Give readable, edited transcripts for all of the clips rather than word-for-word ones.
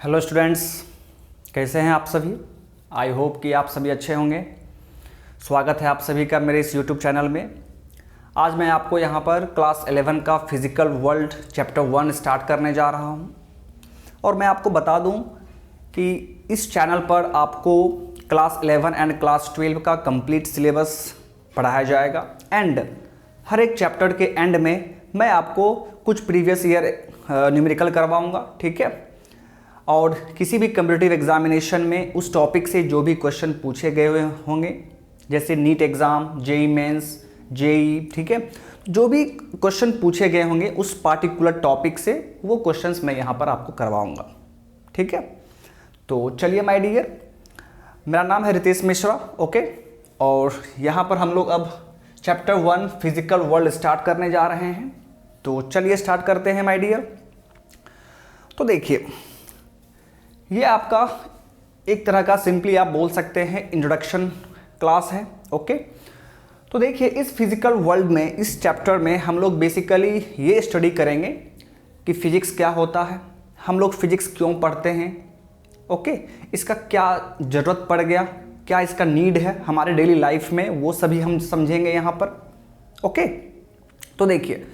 Hello students, कैसे हैं आप सभी। आई होप कि आप सभी अच्छे होंगे। स्वागत है आप सभी का मेरे इस यूट्यूब चैनल में। आज मैं आपको यहाँ पर क्लास 11 का फिज़िकल वर्ल्ड चैप्टर 1 स्टार्ट करने जा रहा हूँ। और मैं आपको बता दूँ कि इस चैनल पर आपको क्लास 11 एंड क्लास 12 का कंप्लीट सिलेबस पढ़ाया जाएगा। एंड हर एक चैप्टर के एंड में मैं आपको कुछ प्रीवियस ईयर न्यूमेरिकल करवाऊँगा, ठीक है। और किसी भी कम्पिटिटिव एग्जामिनेशन में उस टॉपिक से जो भी क्वेश्चन पूछे गए हुए होंगे, जैसे NEET exam, JEE mains, JEE, ठीक है, जो भी क्वेश्चन पूछे गए होंगे उस पार्टिकुलर टॉपिक से वो क्वेश्चंस मैं यहाँ पर आपको करवाऊँगा, ठीक है। तो चलिए माय डियर, मेरा नाम है रितेश मिश्रा, ओके। और यहाँ पर हम लोग अब चैप्टर 1 फिजिकल वर्ल्ड स्टार्ट करने जा रहे हैं। तो चलिए स्टार्ट करते हैं माय डियर। तो देखिए, ये आपका एक तरह का सिंपली आप बोल सकते हैं इंट्रोडक्शन क्लास है, ओके। तो देखिए, इस फिजिकल वर्ल्ड में, इस चैप्टर में हम लोग बेसिकली ये स्टडी करेंगे कि फिजिक्स क्या होता है, हम लोग फिजिक्स क्यों पढ़ते हैं, ओके, इसका क्या ज़रूरत पड़ गया, क्या इसका नीड है हमारे डेली लाइफ में, वो सभी हम समझेंगे यहाँ पर, ओके। तो देखिए,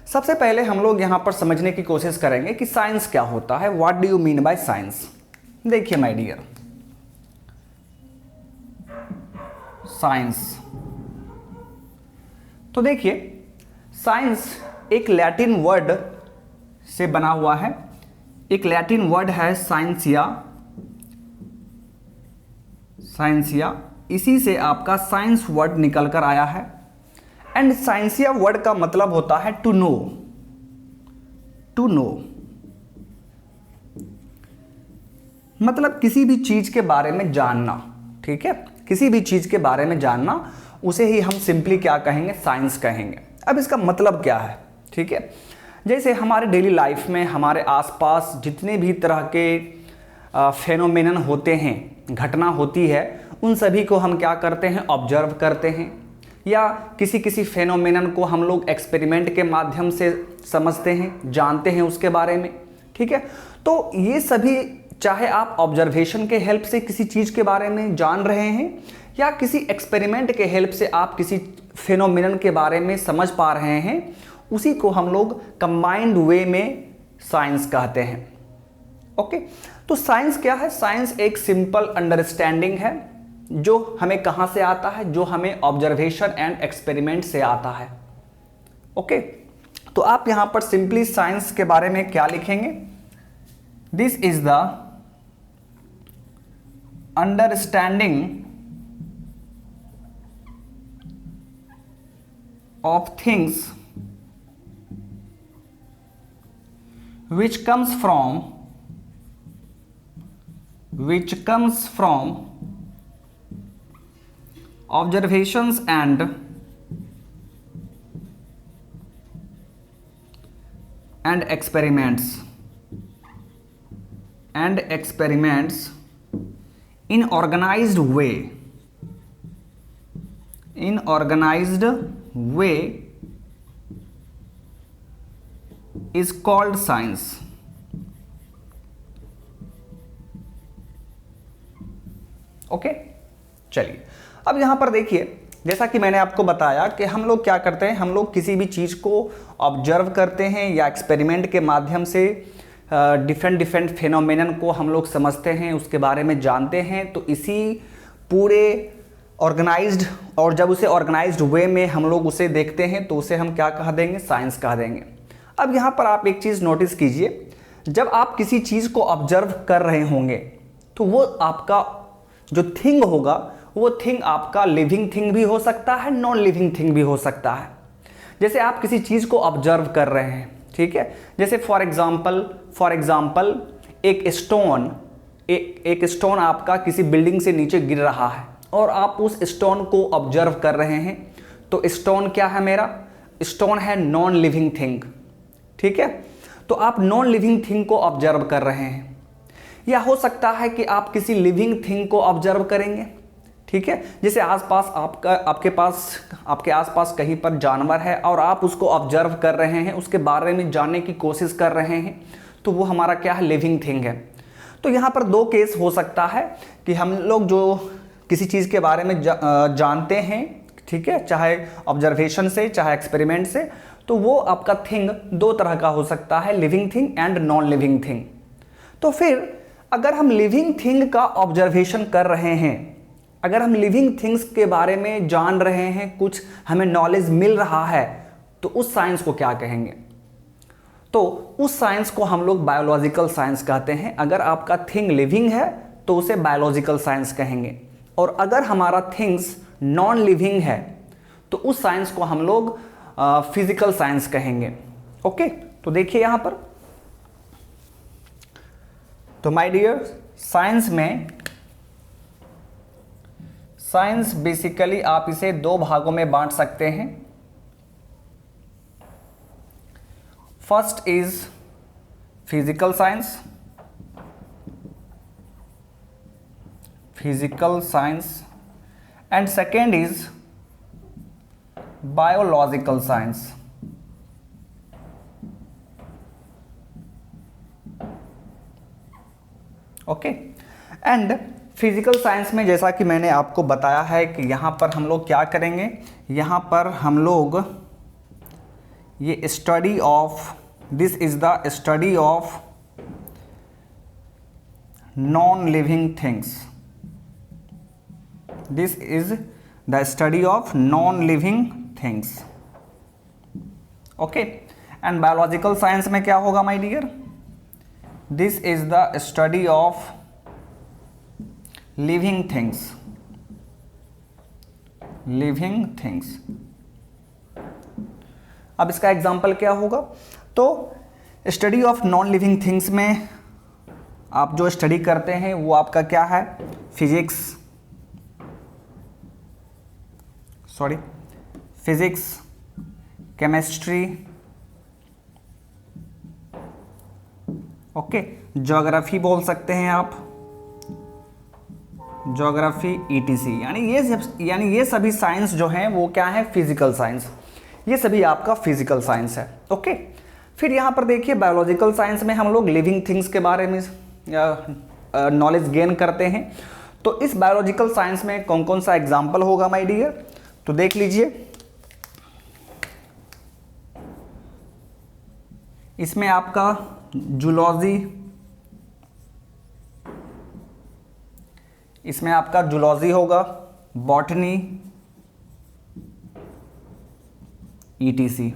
सबसे पहले हम लोग यहाँ पर समझने की कोशिश करेंगे कि साइंस क्या होता है। What do you mean by science. देखिए माय डियर, साइंस, तो देखिए साइंस एक लैटिन वर्ड से बना हुआ है। एक लैटिन वर्ड है साइंसिया, साइंसिया, इसी से आपका साइंस वर्ड निकल कर आया है। एंड साइंसिया वर्ड का मतलब होता है टू नो, टू नो मतलब किसी भी चीज के बारे में जानना, ठीक है, किसी भी चीज के बारे में जानना, उसे ही हम सिंपली क्या कहेंगे, साइंस कहेंगे। अब इसका मतलब क्या है, ठीक है। जैसे हमारे डेली लाइफ में हमारे आसपास जितने भी तरह के फेनोमेनन होते हैं, घटना होती है, उन सभी को हम क्या करते हैं, ऑब्जर्व करते हैं। या किसी किसी फेनोमेनन को हम लोग एक्सपेरिमेंट के माध्यम से समझते हैं, जानते हैं उसके बारे में, ठीक है। तो ये सभी, चाहे आप ऑब्जर्वेशन के हेल्प से किसी चीज़ के बारे में जान रहे हैं या किसी एक्सपेरिमेंट के हेल्प से आप किसी फिनोमिनन के बारे में समझ पा रहे हैं, उसी को हम लोग कंबाइंड वे में साइंस कहते हैं, ओके। तो साइंस क्या है, साइंस एक सिंपल अंडरस्टैंडिंग है जो हमें कहाँ से आता है, जो हमें ऑब्जर्वेशन एंड एक्सपेरिमेंट से आता है, ओके। तो आप यहाँ पर सिंपली साइंस के बारे में क्या लिखेंगे, this is the understanding of things which comes from observations and experiments in organized way is called science, okay. चलिए, अब यहां पर देखिए, जैसा कि मैंने आपको बताया कि हम लोग क्या करते हैं, हम लोग किसी भी चीज को ऑब्जर्व करते हैं या एक्सपेरिमेंट के माध्यम से डिफरेंट फेनोमेनन को हम लोग समझते हैं, उसके बारे में जानते हैं। तो इसी पूरे ऑर्गेनाइज्ड, और जब उसे ऑर्गेनाइज्ड वे में हम लोग उसे देखते हैं तो उसे हम क्या कह देंगे, साइंस कह देंगे। अब यहाँ पर आप एक चीज़ नोटिस कीजिए, जब आप किसी चीज़ को ऑब्जर्व कर रहे होंगे तो वो आपका जो थिंग होगा, वो थिंग आपका लिविंग थिंग भी हो सकता है, नॉन लिविंग थिंग भी हो सकता है। जैसे आप किसी चीज़ को ऑब्जर्व कर रहे हैं, ठीक है, जैसे फॉर एग्जाम्पल एक स्टोन आपका किसी बिल्डिंग से नीचे गिर रहा है और आप उस स्टोन को ऑब्जर्व कर रहे हैं। तो स्टोन क्या है, मेरा स्टोन है नॉन लिविंग थिंग, ठीक है। तो आप नॉन लिविंग थिंग को ऑब्जर्व कर रहे हैं, या हो सकता है कि आप किसी लिविंग थिंग को ऑब्जर्व करेंगे, ठीक है। जैसे आसपास आपके आसपास कहीं पर जानवर है और आप उसको ऑब्जर्व कर रहे हैं, उसके बारे में जानने की कोशिश कर रहे हैं, तो वो हमारा क्या है, लिविंग थिंग है। तो यहाँ पर दो केस हो सकता है कि हम लोग जो किसी चीज़ के बारे में जानते हैं, ठीक है, चाहे ऑब्जर्वेशन से चाहे एक्सपेरिमेंट से, तो वो आपका थिंग दो तरह का हो सकता है, living thing and non living thing. तो फिर अगर हम लिविंग थिंग का ऑब्जर्वेशन कर रहे हैं, अगर हम लिविंग थिंग्स के बारे में जान रहे हैं, कुछ हमें नॉलेज मिल रहा है, तो उस साइंस को क्या कहेंगे? तो उस साइंस को हम लोग बायोलॉजिकल साइंस कहते हैं। अगर आपका थिंग लिविंग है तो उसे बायोलॉजिकल साइंस कहेंगे, और अगर हमारा थिंग्स नॉन लिविंग है तो उस साइंस को हम लोग फिजिकल साइंस कहेंगे। ओके, तो देखिए यहां पर, तो माय डियर, साइंस बेसिकली आप इसे दो भागों में बांट सकते हैं। First is physical science, and second is biological science. Okay, and physical science में जैसा कि मैंने आपको बताया है कि यहाँ पर हम लोग क्या करेंगे, यहाँ पर हम लोग ये study of, this is the study of non living things, this is the study of non living things. Okay, and biological science में क्या होगा my dear? This is the study of living things, अब इसका example क्या होगा? तो study of non living things में आप जो स्टडी करते हैं वो आपका क्या है? फिजिक्स, केमिस्ट्री, ओके, ज्योग्राफी बोल सकते हैं आप, ज्योग्राफी, ईटीसी, यानी ये सभी साइंस जो हैं वो क्या है? Physical science. ये सभी आपका फिजिकल साइंस है। ओके, फिर यहाँ पर देखिए बायोलॉजिकल साइंस में हम लोग लिविंग थिंग्स के बारे में नॉलेज गेन करते हैं। तो इस बायोलॉजिकल साइंस में कौन कौन सा एग्जाम्पल होगा माय डियर? तो देख लीजिए, इसमें आपका जूलॉजी, इसमें आपका जूलॉजी होगा, बॉटनी, ईटीसी।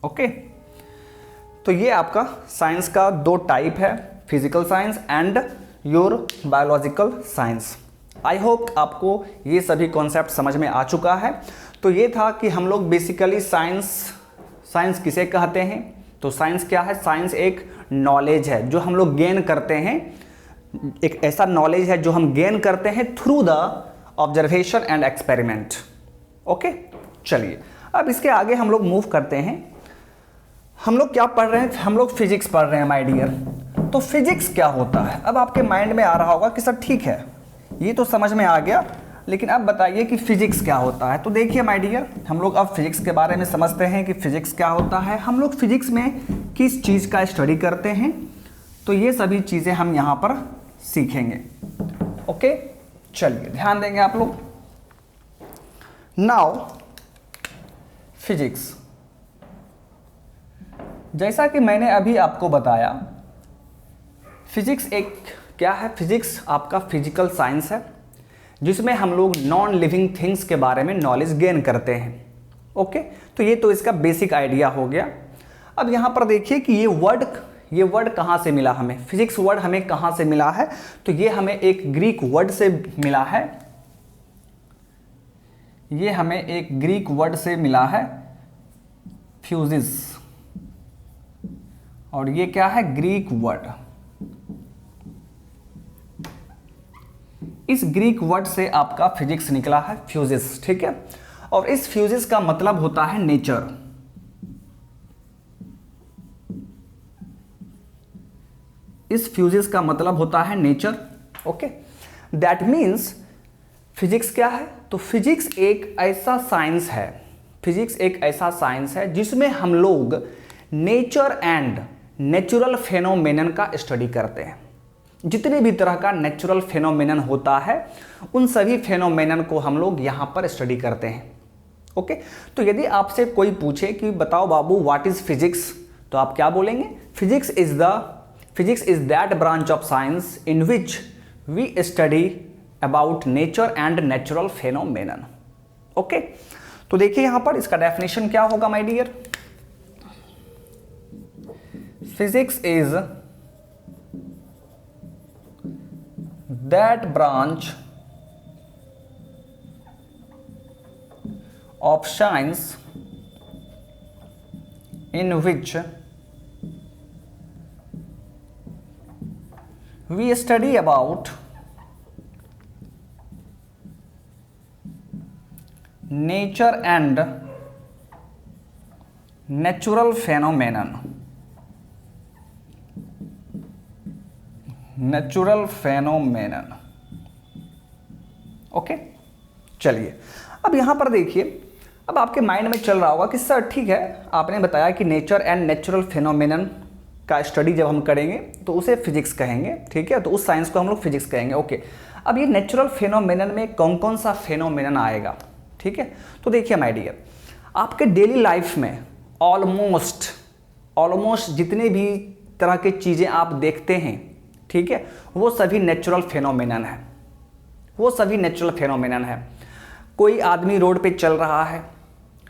ओके, तो ये आपका साइंस का दो टाइप है, physical science and your biological science. I hope आपको ये सभी कॉन्सेप्ट समझ में आ चुका है। तो ये था कि हम लोग बेसिकली साइंस किसे कहते हैं। तो साइंस क्या है? साइंस एक नॉलेज है जो हम लोग गेन करते हैं, एक ऐसा नॉलेज है जो हम गेन करते हैं through the observation and experiment. Okay, चलिए अब इसके आगे हम लोग मूव करते हैं। हम लोग क्या पढ़ रहे हैं? हम लोग फिजिक्स पढ़ रहे हैं माय डियर। तो फिजिक्स क्या होता है? अब आपके माइंड में आ रहा होगा कि सर ठीक है, ये तो समझ में आ गया, लेकिन अब बताइए कि फिजिक्स क्या होता है। तो देखिए माय डियर, हम लोग अब फिजिक्स के बारे में समझते हैं कि फिजिक्स क्या होता है। हम लोग फिजिक्स में किस चीज़ का स्टडी करते हैं, तो ये सभी चीज़ें हम यहाँ पर सीखेंगे। ओके, चलिए ध्यान देंगे आप लोग। नाउ फिजिक्स, जैसा कि मैंने अभी आपको बताया, फिजिक्स एक क्या है? फिजिक्स आपका फिजिकल साइंस है जिसमें हम लोग नॉन लिविंग थिंग्स के बारे में नॉलेज गेन करते हैं। ओके, तो ये तो इसका बेसिक आइडिया हो गया। अब यहाँ पर देखिए कि ये वर्ड कहाँ से मिला हमें? फिजिक्स वर्ड हमें कहाँ से मिला है? तो ये हमें एक ग्रीक वर्ड से मिला है। ये हमें एक ग्रीक वर्ड से मिला है, फ्यूजिस, और ये क्या है? Greek word. इस ग्रीक वर्ड से आपका फिजिक्स निकला है, फ्यूजिस, ठीक है। और इस फ्यूजिस का मतलब होता है नेचर। इस फ्यूजिस का मतलब होता है nature. Okay, that means physics क्या है? तो फिजिक्स एक ऐसा साइंस है, फिजिक्स एक ऐसा साइंस है जिसमें हम लोग नेचर एंड नेचुरल फेनोमेनन का स्टडी करते हैं। जितने भी तरह का नेचुरल फेनोमेनन होता है उन सभी फेनोमेनन को हम लोग यहाँ पर स्टडी करते हैं। ओके, तो यदि आपसे कोई पूछे कि बताओ बाबू व्हाट इज फिजिक्स, तो आप क्या बोलेंगे? Physics is that branch of science in which we study about nature and natural phenomenon. Okay, तो देखिए यहां पर इसका डेफिनेशन क्या होगा my dear. Physics is that branch of science in which we study about nature and natural phenomenon। Okay, चलिए अब यहां पर देखिए, अब आपके माइंड में चल रहा होगा कि सर ठीक है, आपने बताया कि नेचर एंड नेचुरल फेनोमेनन का स्टडी जब हम करेंगे तो उसे फिजिक्स कहेंगे, ठीक है, तो उस साइंस को हम लोग फिजिक्स कहेंगे। ओके, अब ये नेचुरल फेनोमेनन में कौन कौन सा फेनोमेनन आएगा, ठीक है, तो देखिए माय डियर, आपके डेली लाइफ में ऑलमोस्ट जितने भी तरह की चीज़ें आप देखते हैं, ठीक है, वो सभी नेचुरल फेनोमेनन है। कोई आदमी रोड पे चल रहा है,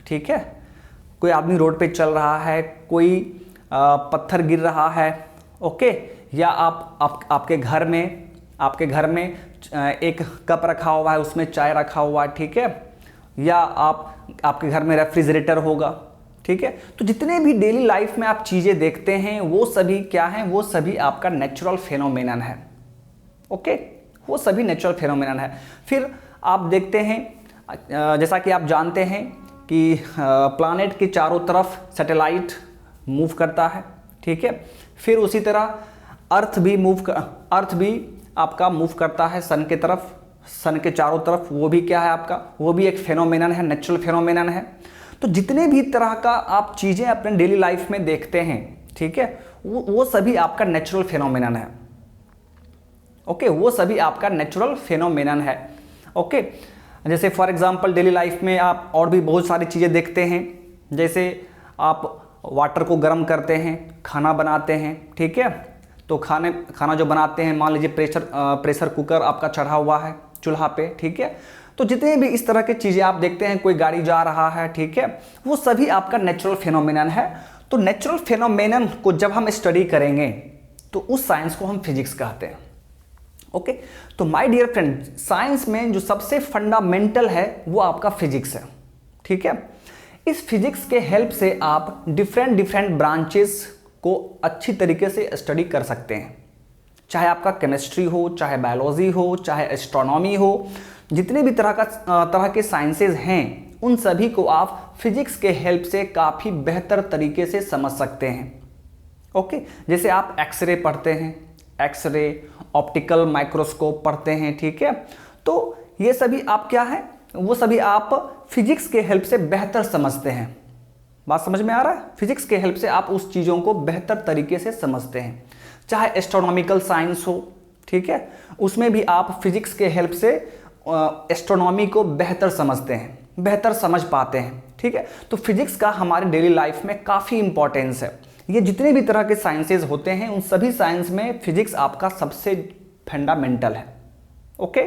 ठीक है, कोई आदमी रोड पे चल रहा है, कोई पत्थर गिर रहा है, ओके, या आपके घर में एक कप रखा हुआ है, उसमें चाय रखा हुआ है, ठीक है, या आपके घर में रेफ्रिजरेटर होगा, ठीक है, तो जितने भी डेली लाइफ में आप चीज़ें देखते हैं वो सभी क्या हैं? वो सभी आपका नेचुरल फेनोमेनन है। ओके, वो सभी नेचुरल फेनोमेनन है। फिर आप देखते हैं, जैसा कि आप जानते हैं कि प्लैनेट के चारों तरफ सैटेलाइट मूव करता है, ठीक है, फिर उसी तरह अर्थ भी आपका मूव करता है सन के तरफ, सन के चारों तरफ, वो भी क्या है आपका? वो भी एक फेनोमेनन है, नेचुरल फेनोमेनन है। तो जितने भी तरह का आप चीज़ें अपने डेली लाइफ में देखते हैं, ठीक है, वो सभी आपका नेचुरल फेनोमेनन है। ओके, वो सभी आपका नेचुरल फेनोमेनन है। ओके, जैसे फॉर एग्जांपल डेली लाइफ में आप और भी बहुत सारी चीज़ें देखते हैं, जैसे आप वाटर को गर्म करते हैं, खाना बनाते हैं, ठीक है, तो खाना जो बनाते हैं, मान लीजिए प्रेशर कुकर आपका चढ़ा हुआ है चूल्हा पे, ठीक है, तो जितने भी इस तरह की चीज़ें आप देखते हैं, कोई गाड़ी जा रहा है, ठीक है, वो सभी आपका नेचुरल फेनोमेनन है। तो नेचुरल फेनोमेनन को जब हम स्टडी करेंगे तो उस साइंस को हम फिजिक्स कहते हैं। ओके, तो माय डियर फ्रेंड, साइंस में जो सबसे फंडामेंटल है वो आपका फिजिक्स है, ठीक है। इस फिजिक्स के हेल्प से आप डिफरेंट ब्रांचेस को अच्छी तरीके से स्टडी कर सकते हैं, चाहे आपका केमिस्ट्री हो, चाहे बायोलॉजी हो, चाहे एस्ट्रोनॉमी हो, जितने भी तरह के साइंसेज हैं उन सभी को आप फिजिक्स के हेल्प से काफ़ी बेहतर तरीके से समझ सकते हैं। ओके, जैसे आप एक्सरे पढ़ते हैं, एक्सरे, ऑप्टिकल माइक्रोस्कोप पढ़ते हैं, ठीक है, तो ये सभी आप क्या है, वो सभी आप फिजिक्स के हेल्प से बेहतर समझते हैं। बात समझ में आ रहा है? फिजिक्स के हेल्प से आप उस चीज़ों को बेहतर तरीके से समझते हैं। चाहे एस्ट्रोनॉमिकल साइंस हो, ठीक है, उसमें भी आप फिजिक्स के हेल्प से एस्ट्रोनॉमी को बेहतर समझते हैं, बेहतर समझ पाते हैं, ठीक है। तो फिजिक्स का हमारे डेली लाइफ में काफ़ी इंपॉर्टेंस है। ये जितने भी तरह के साइंसेज होते हैं उन सभी साइंस में फिजिक्स आपका सबसे फंडामेंटल है। ओके,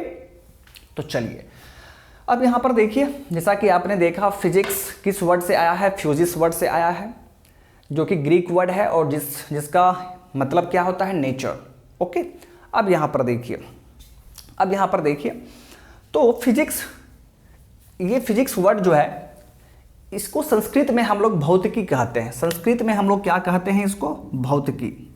तो चलिए अब यहाँ पर देखिए, जैसा कि आपने देखा फिजिक्स किस वर्ड से आया है, फ्यूजिस वर्ड से आया है, जो कि ग्रीक वर्ड है और जिसका मतलब क्या होता है, नेचर। ओके, अब यहाँ पर देखिए, तो फिजिक्स, ये फिजिक्स वर्ड जो है इसको संस्कृत में हम लोग भौतिकी कहते हैं। संस्कृत में हम लोग क्या कहते हैं इसको? भौतिकी।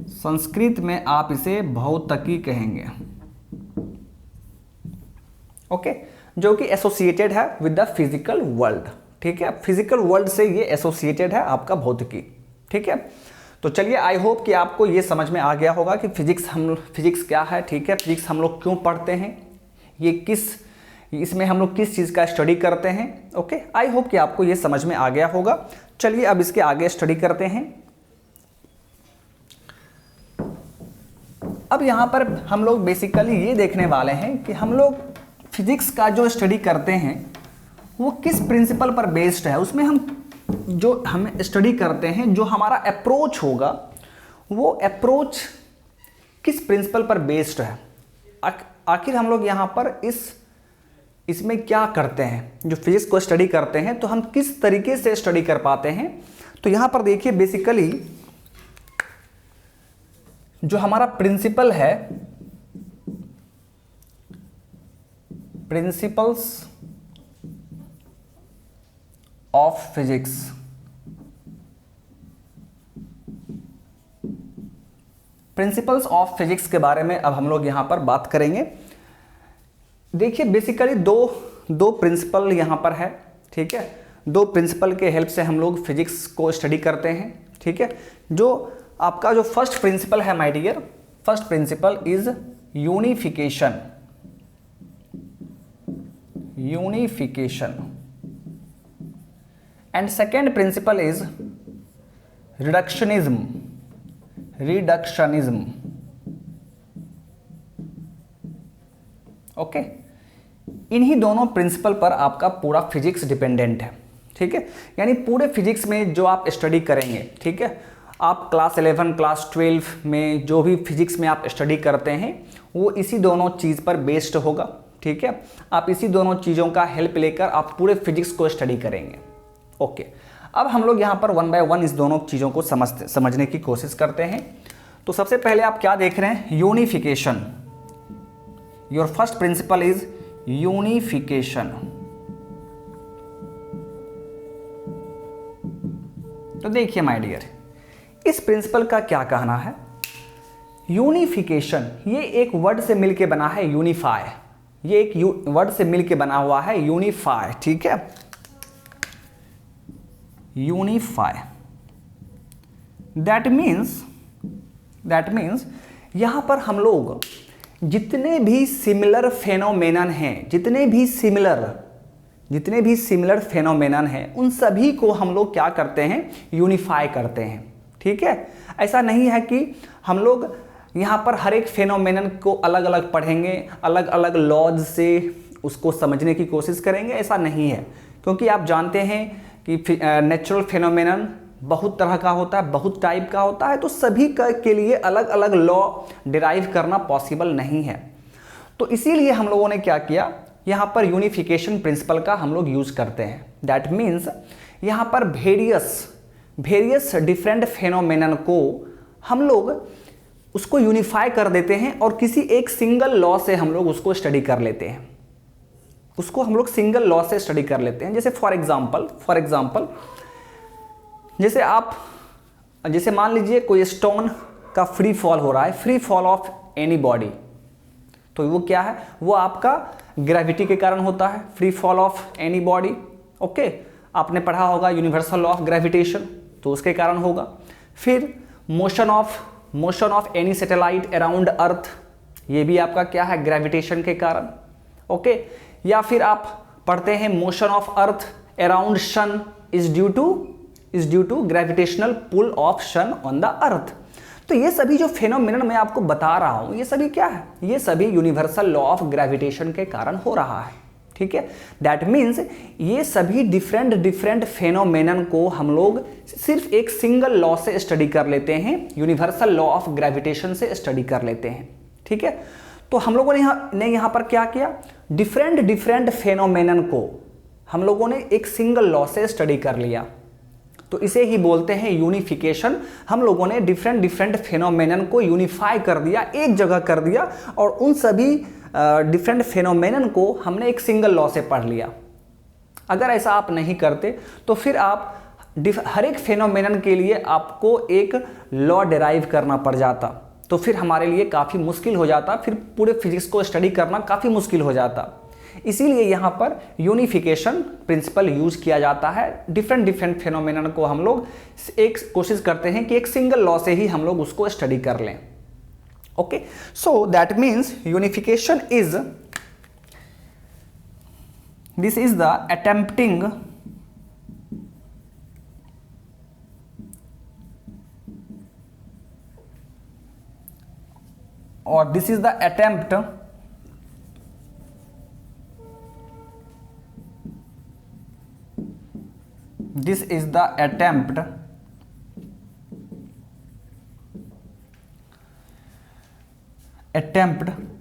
संस्कृत में आप इसे भौतिकी कहेंगे। ओके, जो कि एसोसिएटेड है विद द फिजिकल वर्ल्ड, ठीक है, फिजिकल वर्ल्ड से ये एसोसिएटेड है आपका भौतिकी, ठीक है। तो चलिए, आई होप कि आपको ये समझ में आ गया होगा कि फिजिक्स क्या है, ठीक है, फिजिक्स हम लोग क्यों पढ़ते हैं, इसमें हम लोग किस चीज़ का स्टडी करते हैं। ओके, आई होप कि आपको ये समझ में आ गया होगा। चलिए अब इसके आगे स्टडी करते हैं। अब यहाँ पर हम लोग बेसिकली ये देखने वाले हैं कि हम लोग फिजिक्स का जो स्टडी करते हैं वो किस प्रिंसिपल पर बेस्ड है। उसमें हम स्टडी करते हैं, जो हमारा अप्रोच होगा वो अप्रोच किस प्रिंसिपल पर बेस्ड है। आखिर हम लोग यहाँ पर इसमें क्या करते हैं, जो फिजिक्स को स्टडी करते हैं तो हम किस तरीके से स्टडी कर पाते हैं। तो यहाँ पर देखिए बेसिकली जो हमारा प्रिंसिपल है, principles of physics, principles of physics के बारे में अब हम लोग यहां पर बात करेंगे। देखिए बेसिकली दो प्रिंसिपल यहां पर है, ठीक है। दो प्रिंसिपल के हेल्प से हम लोग फिजिक्स को स्टडी करते हैं, ठीक है। जो आपका जो फर्स्ट प्रिंसिपल है my dear, first principle is unification, unification, and second principle is reductionism, reductionism. Okay, इन्हीं दोनों प्रिंसिपल पर आपका पूरा फिजिक्स डिपेंडेंट है, ठीक है। यानी पूरे फिजिक्स में जो आप स्टडी करेंगे, ठीक है, आप क्लास 11 क्लास 12 में जो भी फिजिक्स में आप स्टडी करते हैं वो इसी दोनों चीज़ पर बेस्ड होगा, ठीक है। आप इसी दोनों चीज़ों का हेल्प लेकर आप पूरे फिजिक्स को स्टडी करेंगे। ओके, अब हम लोग यहाँ पर वन बाय वन इस दोनों चीज़ों को समझने की कोशिश करते हैं। तो सबसे पहले आप क्या देख रहे हैं, unification. Your first principle is unification. तो देखिए माय डियर, इस प्रिंसिपल का क्या कहना है। यूनिफिकेशन ये एक वर्ड से मिलके बना है, यूनिफाई। ये एक वर्ड से मिलके बना हुआ है, यूनिफाई, ठीक है, यूनिफाई। दैट मीन्स यहां पर हम लोग जितने भी सिमिलर फेनोमेनन हैं, जितने भी सिमिलर फेनोमेनन हैं, उन सभी को हम लोग क्या करते हैं, यूनिफाई करते हैं, ठीक है। ऐसा नहीं है कि हम लोग यहाँ पर हर एक फेनोमेनन को अलग अलग पढ़ेंगे, अलग अलग लॉज से उसको समझने की कोशिश करेंगे, ऐसा नहीं है। क्योंकि आप जानते हैं कि नेचुरल फेनोमेनन बहुत तरह का होता है, बहुत टाइप का होता है, तो सभी के लिए अलग अलग लॉ डिराइव करना पॉसिबल नहीं है। तो इसीलिए हम लोगों ने क्या किया, यहाँ पर यूनिफिकेशन प्रिंसिपल का हम लोग यूज करते हैं। दैट मीन्स यहाँ पर वेरियस डिफरेंट फेनोमेनन को हम लोग उसको यूनिफाई कर देते हैं और किसी एक सिंगल लॉ से हम लोग उसको स्टडी कर लेते हैं, उसको हम लोग सिंगल लॉ से स्टडी कर लेते हैं। जैसे फॉर एग्जांपल जैसे मान लीजिए कोई स्टोन का फ्री फॉल हो रहा है, free fall of any body, तो वो क्या है, वो आपका ग्रेविटी के कारण होता है, free fall of any body. Okay, आपने पढ़ा होगा यूनिवर्सल लॉ ऑफ ग्रेविटेशन, तो उसके कारण होगा। फिर motion of any satellite around earth, ये भी आपका क्या है, ग्रेविटेशन के कारण। ओके, या फिर आप पढ़ते हैं motion of earth around sun is due to gravitational pull of sun on the earth. तो ये सभी जो फेनोमेनन मैं आपको बता रहा हूं, ये सभी क्या है, ये सभी यूनिवर्सल लॉ ऑफ ग्रेविटेशन के कारण हो रहा है, ठीक है। दैट मीन्स ये सभी डिफरेंट फेनोमेनन को हम लोग सिर्फ एक सिंगल लॉ से स्टडी कर लेते हैं, यूनिवर्सल लॉ ऑफ ग्रेविटेशन से स्टडी कर लेते हैं, ठीक है। तो हम लोगों ने यहाँ पर क्या किया, डिफरेंट फेनोमेनन को हम लोगों ने एक सिंगल लॉ से स्टडी कर लिया, तो इसे ही बोलते हैं यूनिफिकेशन। हम लोगों ने डिफरेंट फेनोमेनन को यूनिफाई कर दिया, एक जगह कर दिया, और उन सभी डिफरेंट फेनोमेनन को हमने एक सिंगल लॉ से पढ़ लिया। अगर ऐसा आप नहीं करते तो फिर आप हर एक फेनोमेनन के लिए आपको एक लॉ डिराइव करना पड़ जाता, तो फिर हमारे लिए काफ़ी मुश्किल हो जाता, फिर पूरे फिजिक्स को स्टडी करना काफ़ी मुश्किल हो जाता। इसीलिए यहाँ पर यूनिफिकेशन प्रिंसिपल यूज किया जाता है। डिफरेंट फेनोमेनन को हम लोग एक कोशिश करते हैं कि एक सिंगल लॉ से ही हम लोग उसको स्टडी कर लें। Okay, so that means unification is the attempting or this is the attempt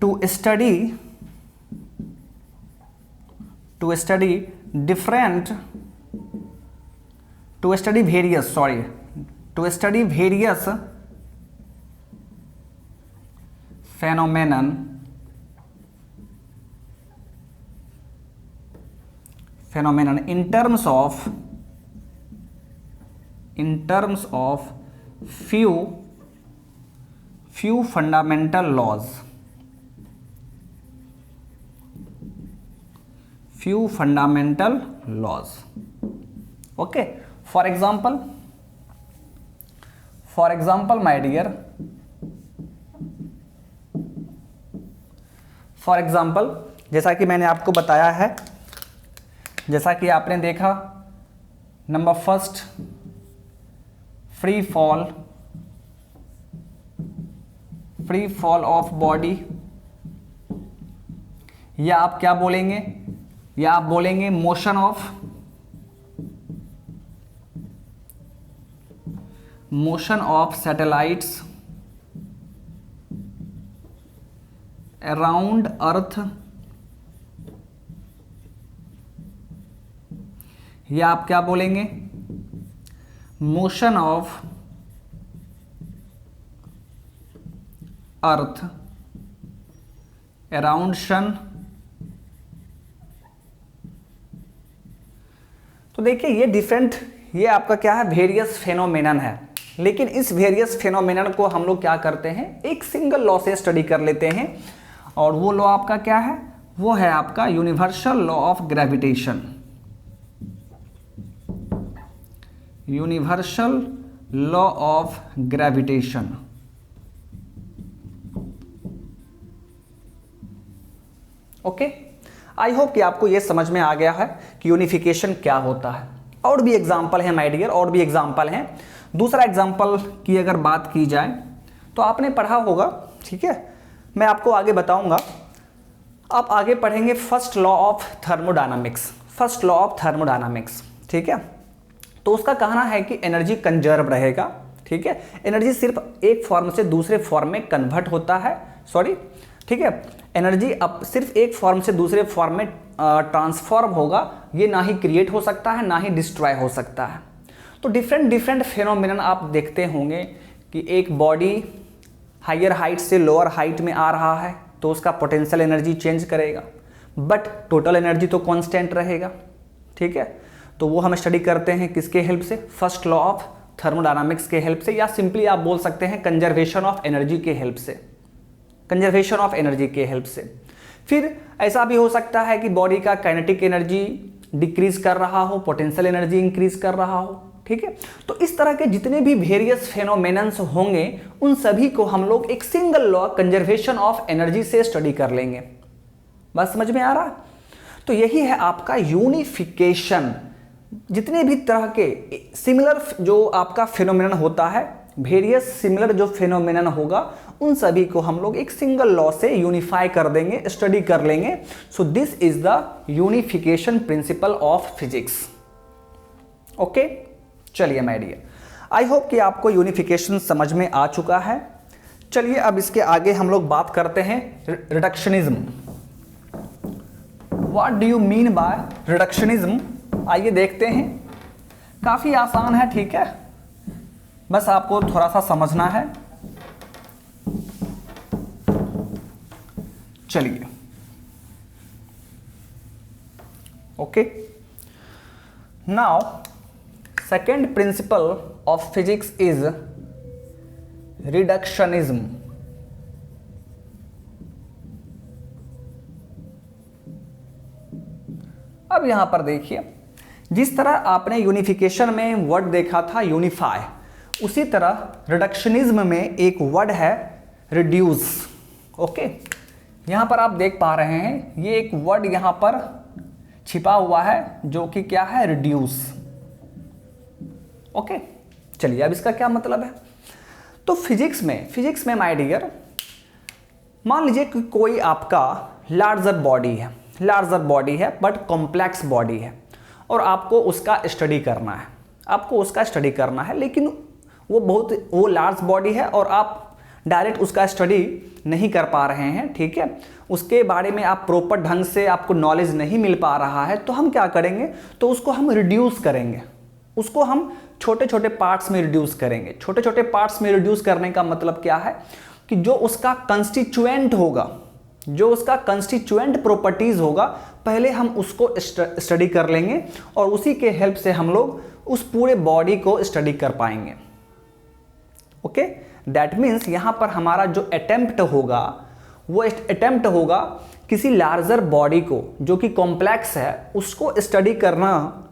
to study various phenomenon in terms of few fundamental laws. Okay, for example my dear, for example जैसा कि मैंने आपको बताया है, जैसा कि आपने देखा, number first free fall of body, या आप क्या बोलेंगे, या आप बोलेंगे motion of satellites around earth, या आप क्या बोलेंगे motion of earth around sun. तो देखिए ये आपका क्या है, वेरियस फेनोमेनन है, लेकिन इस वेरियस फेनोमेनन को हम लोग क्या करते हैं, एक सिंगल लॉ से स्टडी कर लेते हैं, और वो लॉ आपका क्या है, वो है आपका universal law of gravitation. Universal law of gravitation. Okay, I hope कि आपको ये समझ में आ गया है कि यूनिफिकेशन क्या होता है। और भी एग्जाम्पल है माय डियर, और भी एग्जाम्पल हैं। दूसरा एग्जाम्पल की अगर बात की जाए तो आपने पढ़ा होगा, ठीक है, मैं आपको आगे बताऊंगा। आप आगे पढ़ेंगे फर्स्ट लॉ ऑफ थर्मोडायनामिक्स, ठीक है। तो उसका कहना है कि एनर्जी कंजर्व रहेगा, ठीक है, एनर्जी सिर्फ एक फॉर्म से दूसरे फॉर्म में कन्वर्ट होता है, ठीक है, एनर्जी अब सिर्फ एक फॉर्म से दूसरे फॉर्म में ट्रांसफॉर्म होगा, ये ना ही क्रिएट हो सकता है ना ही डिस्ट्रॉय हो सकता है। तो डिफरेंट फेनोमेनन आप देखते होंगे कि एक बॉडी हायर हाइट से लोअर हाइट में आ रहा है तो उसका पोटेंशियल एनर्जी चेंज करेगा, बट टोटल एनर्जी तो कांस्टेंट रहेगा, ठीक है। तो वो हम स्टडी करते हैं किसके हेल्प से, फर्स्ट लॉ ऑफ थर्मोडायनामिक्स के हेल्प से, या सिंपली आप बोल सकते हैं कंजर्वेशन ऑफ एनर्जी के हेल्प से। फिर ऐसा भी हो सकता है कि बॉडी का काइनेटिक एनर्जी डिक्रीज कर रहा हो, पोटेंशियल एनर्जी इंक्रीज कर रहा हो, ठीक है। तो इस तरह के जितने भी वेरियस फेनोमेनन्स होंगे उन सभी को हम लोग एक single law conservation of energy से स्टडी कर लेंगे। बात समझ में आ रहा है? तो यही है आपका यूनिफिकेशन। जितने भी तरह के सिमिलर जो आपका फेनोमेनन होता है, वेरियस सिमिलर जो फेनोमेनन होगा, उन सभी को हम लोग एक सिंगल लॉ से यूनिफाई कर देंगे, स्टडी कर लेंगे। सो this is the unification principle of physics. Okay, चलिए माय डियर, आई होप कि आपको यूनिफिकेशन समझ में आ चुका है। चलिए अब इसके आगे हम लोग बात करते हैं reductionism. What do you mean by reductionism? आइए देखते हैं। काफी आसान है, ठीक है, बस आपको थोड़ा सा समझना है। चलिए, okay, now second principle of physics is reductionism. अब यहां पर देखिए, जिस तरह आपने यूनिफिकेशन में वर्ड देखा था यूनिफाई, उसी तरह रिडक्शनिज्म में एक वर्ड है रिड्यूस। ओके, यहां पर आप देख पा रहे हैं ये एक वर्ड यहां पर छिपा हुआ है जो कि क्या है, रिड्यूस। ओके, चलिए अब इसका क्या मतलब है। तो फिजिक्स में माय डियर मान लीजिए कि कोई आपका लार्जर बॉडी है बट कॉम्प्लेक्स बॉडी है और आपको उसका स्टडी करना है, लेकिन वो लार्ज बॉडी है और आप डायरेक्ट उसका स्टडी नहीं कर पा रहे हैं, ठीक है, उसके बारे में आप प्रॉपर ढंग से आपको नॉलेज नहीं मिल पा रहा है, तो हम क्या करेंगे, तो उसको हम रिड्यूस करेंगे, उसको हम छोटे छोटे पार्ट्स में रिड्यूस करेंगे। छोटे छोटे पार्ट्स में रिड्यूस करने का मतलब क्या है कि जो उसका कंस्टिट्यूएंट होगा, जो उसका कंस्टिट्यूएंट प्रॉपर्टीज होगा, पहले हम उसको स्टडी कर लेंगे और उसी के हेल्प से हम लोग उस पूरे बॉडी को स्टडी कर पाएंगे। ओके, दैट मीन्स यहां पर हमारा जो अटेम्प्ट होगा वो अटेम्प्ट होगा किसी लार्जर बॉडी को जो कि कॉम्प्लेक्स है, उसको स्टडी करना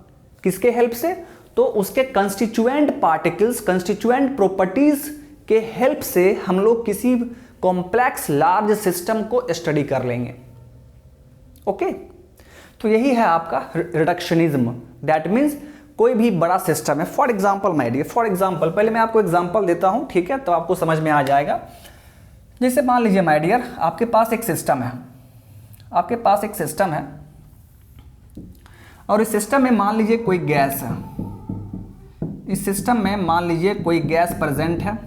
किसके हेल्प से, तो उसके कंस्टिट्यूएंट पार्टिकल्स, कंस्टिट्यूएंट प्रॉपर्टीज के हेल्प से हम लोग किसी कॉम्प्लेक्स लार्ज सिस्टम को स्टडी कर लेंगे। ओके, तो यही है आपका रिडक्शनिज्म। दैट मीन्स कोई भी बड़ा सिस्टम है, फॉर एग्जाम्पल पहले मैं आपको एग्जाम्पल देता हूं, ठीक है, तो आपको समझ में आ जाएगा। जैसे मान लीजिए माय डियर, आपके पास एक सिस्टम है और इस सिस्टम में मान लीजिए कोई गैस है, इस सिस्टम में मान लीजिए कोई गैस प्रेजेंट है।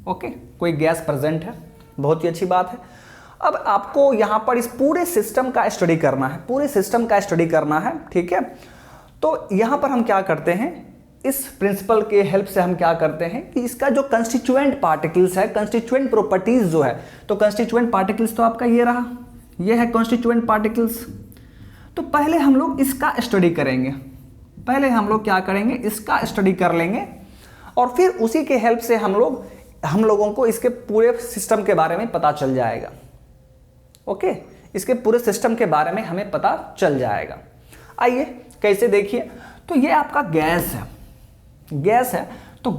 ओके, कोई गैस प्रेजेंट है, बहुत ही अच्छी बात है। अब आपको यहां पर इस पूरे सिस्टम का स्टडी करना है, ठीक है। तो यहां पर हम क्या करते हैं, इस प्रिंसिपल के हेल्प से हम क्या करते हैं कि इसका जो कंस्टिट्यूएंट पार्टिकल्स है, कंस्टिट्यूएंट प्रॉपर्टीज जो है, तो कंस्टिट्यूएंट पार्टिकल्स तो आपका ये रहा, ये है कंस्टिट्यूएंट पार्टिकल्स। तो पहले हम लोग इसका स्टडी करेंगे, पहले हम लोग क्या करेंगे, इसका स्टडी कर लेंगे और फिर उसी के हेल्प से हम लोगों को इसके पूरे सिस्टम के बारे में पता चल जाएगा। ओके, इसके पूरे सिस्टम के बारे में हमें पता चल जाएगा। आइए कैसे देखिए, तो ये आपका गैस है, तो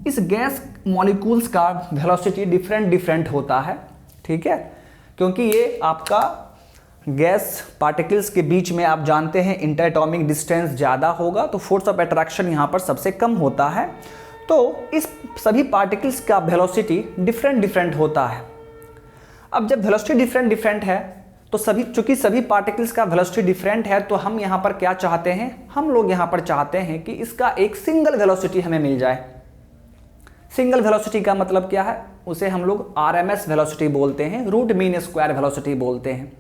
इस गैस मॉलिक्यूल्स का वेलोसिटी डिफरेंट होता है, ठीक है, क्योंकि ये आपका गैस पार्टिकल्स के बीच में आप जानते हैं इंटरएटॉमिक डिस्टेंस ज़्यादा होगा, तो फोर्स ऑफ अट्रैक्शन यहाँ पर सबसे कम होता है। तो इस सभी पार्टिकल्स का वेलोसिटी डिफरेंट होता है। अब जब वेलोसिटी डिफरेंट है तो चूंकि सभी पार्टिकल्स का वेलोसिटी डिफरेंट है, तो हम यहाँ पर क्या चाहते हैं, हम लोग यहाँ पर चाहते हैं कि इसका एक सिंगल वेलोसिटी हमें मिल जाए। सिंगल वेलोसिटी का मतलब क्या है, उसे हम लोग RMS वेलोसिटी बोलते हैं, रूट मीन स्क्वायर वेलोसिटी बोलते हैं।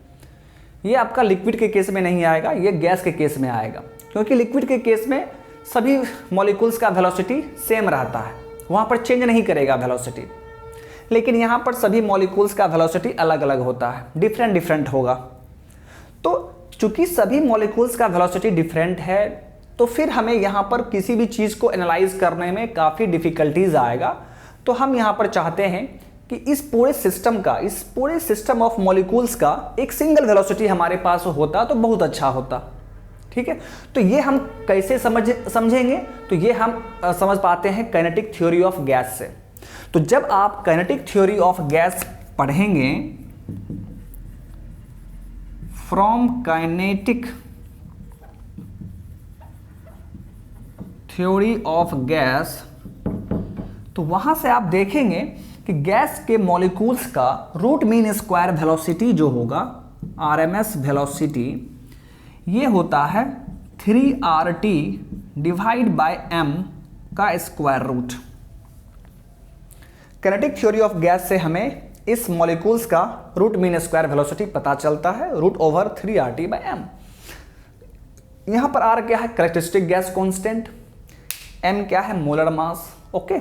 ये आपका लिक्विड के केस में नहीं आएगा, ये गैस के केस में आएगा, क्योंकि लिक्विड के केस में सभी मॉलिक्यूल्स का वेलोसिटी सेम रहता है, वहाँ पर चेंज नहीं करेगा वेलोसिटी। लेकिन यहाँ पर सभी मॉलिक्यूल्स का वेलोसिटी अलग अलग होता है, डिफरेंट होगा। तो चूंकि सभी मॉलिक्यूल्स का वेलोसिटी डिफरेंट है, तो फिर हमें यहाँ पर किसी भी चीज़ को एनालाइज करने में काफ़ी डिफ़िकल्टीज आएगा। तो हम यहाँ पर चाहते हैं कि इस पूरे सिस्टम ऑफ मॉलिक्यूल्स का एक सिंगल वेलोसिटी हमारे पास होता तो बहुत अच्छा होता, ठीक है। तो ये हम कैसे समझेंगे, तो ये हम समझ पाते हैं काइनेटिक थ्योरी ऑफ गैस से। तो जब आप काइनेटिक थ्योरी ऑफ गैस पढ़ेंगे, from kinetic theory of gas, तो वहां से आप देखेंगे कि गैस के मॉलिक्यूल्स का रूट मीन स्क्वायर वेलोसिटी जो होगा, RMS वेलोसिटी, ये होता है 3RT डिवाइड बाय m का square root. Kinetic theory of gas से हमें इस मॉलिक्यूल्स का रूट मीन स्क्वायर वेलोसिटी पता चलता है, root over 3RT bye m। यहां पर R क्या है, कैरेक्टरिस्टिक गैस कांस्टेंट, m क्या है, मोलर मास, ओके,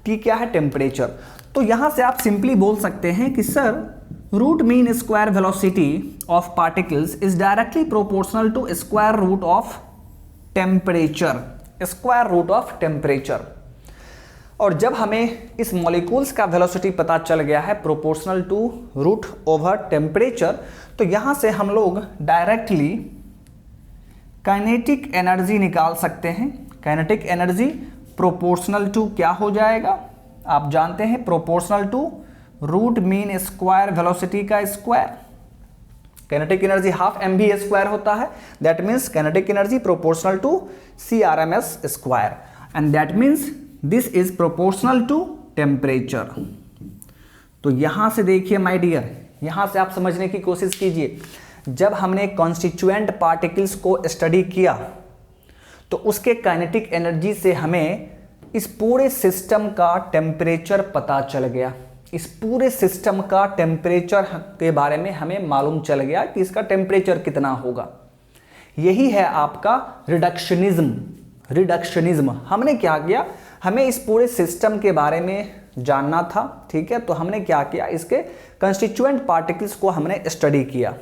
T क्या है, टेम्परेचर। तो यहां से आप सिंपली बोल सकते हैं कि sir root mean square velocity of particles is directly proportional to square root of temperature. और जब हमें इस मॉलिक्यूल्स का वेलोसिटी पता चल गया है proportional to root over temperature, तो यहां से हम लोग डायरेक्टली काइनेटिक एनर्जी निकाल सकते हैं। काइनेटिक एनर्जी प्रोपोर्शनल टू क्या हो जाएगा, आप जानते हैं, proportional to root mean square velocity का square. Kinetic energy half mv square होता है, that means kinetic energy proportional to CRMS square, and that means this is proportional to temperature. तो यहां से देखिए माय डियर, यहां से आप समझने की कोशिश कीजिए। जब हमने कॉन्स्टिट्यूएंट पार्टिकल्स को स्टडी किया तो उसके काइनेटिक एनर्जी से हमें इस पूरे सिस्टम का टेम्परेचर पता चल गया। इस पूरे सिस्टम का टेम्परेचर के बारे में हमें मालूम चल गया कि इसका टेम्परेचर कितना होगा। यही है आपका रिडक्शनिज्म। हमने क्या किया, हमें इस पूरे सिस्टम के बारे में जानना था, ठीक है। तो हमने क्या किया, इसके कंस्टिट्यूएंट पार्टिकल्स को हमने स्टडी किया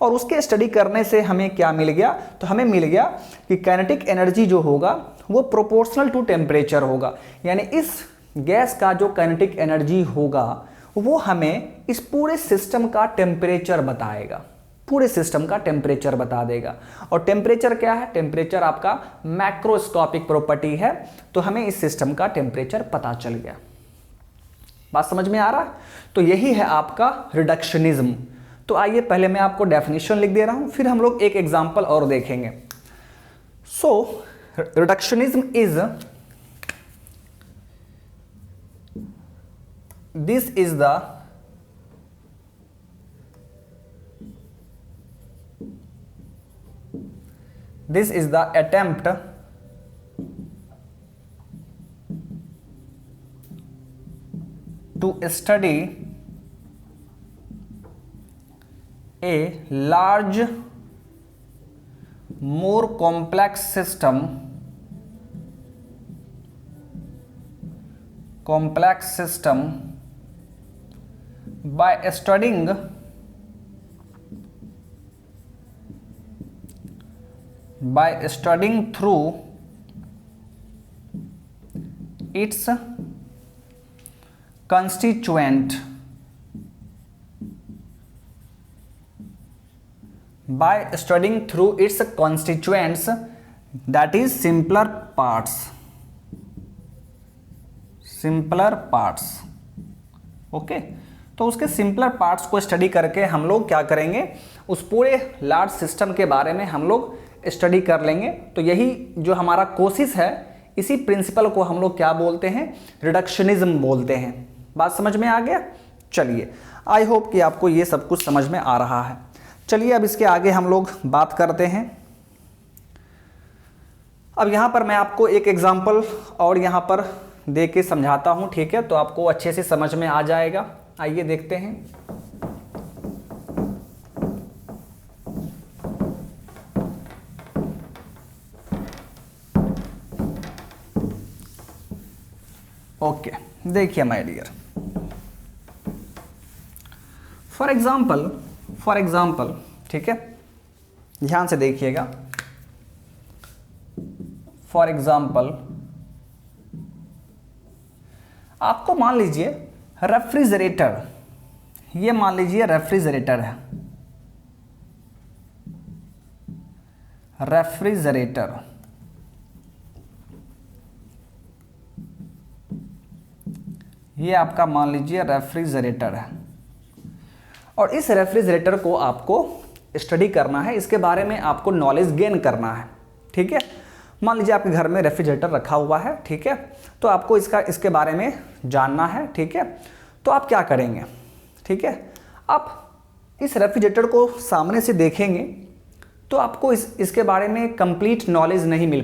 और उसके स्टडी करने से हमें क्या मिल गया, तो हमें मिल गया कि काइनेटिक एनर्जी जो होगा वो प्रोपोर्शनल टू टेम्परेचर होगा। यानी इस गैस का जो काइनेटिक एनर्जी होगा वो हमें इस पूरे सिस्टम का टेम्परेचर बताएगा, पूरे सिस्टम का टेम्परेचर बता देगा। और टेम्परेचर क्या है, टेम्परेचर आपका मैक्रोस्कोपिक प्रॉपर्टी है। तो हमें इस सिस्टम का टेम्परेचर पता चल गया। बात समझ में आ रहा है? तो यही है आपका रिडक्शनिज्म। तो आइए पहले मैं आपको डेफिनेशन लिख दे रहा हूं, फिर हम लोग एक एग्जांपल और देखेंगे। So reductionism is, this is the attempt to study a large, more complex system by studying through its constituent, by studying through its constituents, that is simpler parts, okay. तो उसके सिंपलर पार्ट्स को study करके हम लोग क्या करेंगे, उस पूरे लार्ज सिस्टम के बारे में हम लोग स्टडी कर लेंगे। तो यही जो हमारा कोशिश है, इसी प्रिंसिपल को हम लोग क्या बोलते हैं, रिडक्शनिज्म बोलते हैं। बात समझ में आ गया? चलिए, आई होप कि आपको ये सब कुछ समझ में आ रहा है। चलिए अब इसके आगे हम लोग बात करते हैं। अब यहाँ पर मैं आपको एक एग्जाम्पल और यहाँ पर दे के समझाता हूँ, ठीक है, तो आपको अच्छे से समझ में आ जाएगा। आइए देखते हैं। ओके, देखिए माय डियर, फॉर एग्जाम्पल, ठीक है, ध्यान से देखिएगा। फॉर एग्जाम्पल, आपको मान लीजिए रेफ्रिजरेटर, ये मान लीजिए रेफ्रिजरेटर है, रेफ्रिजरेटर। ये आपका मान लीजिए रेफ्रिजरेटर है और इस रेफ्रिजरेटर को आपको स्टडी करना है, इसके बारे में आपको नॉलेज गेन करना है, ठीक है। मान लीजिए आपके घर में रेफ्रिजरेटर रखा हुआ है, ठीक है, तो आपको इसके बारे में जानना है, ठीक है। तो आप क्या करेंगे, ठीक है, आप इस रेफ्रिजरेटर को सामने से देखेंगे तो आपको इसके बारे में कंप्लीट नॉलेज नहीं मिल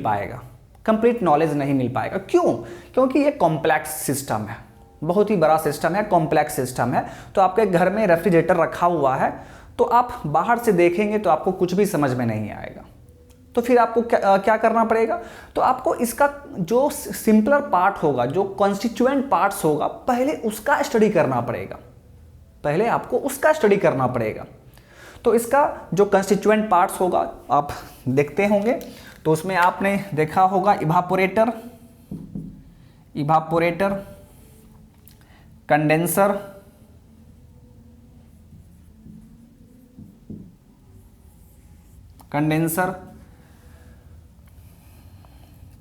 पाएगा, क्यों? क्योंकि ये कॉम्प्लेक्स सिस्टम है, बहुत ही बड़ा सिस्टम है, कॉम्प्लेक्स सिस्टम है। तो आपके घर में रेफ्रिजरेटर रखा हुआ है, तो आप बाहर से देखेंगे तो आपको कुछ भी समझ में नहीं आएगा। तो फिर आपको क्या करना पड़ेगा, तो आपको इसका जो सिंपलर पार्ट होगा, जो कॉन्स्टिट्यूएंट पार्ट्स होगा, पहले उसका स्टडी करना पड़ेगा। तो इसका जो कंस्टिट्यूएंट पार्ट्स होगा आप देखते होंगे, तो उसमें आपने देखा होगा evaporator, condenser,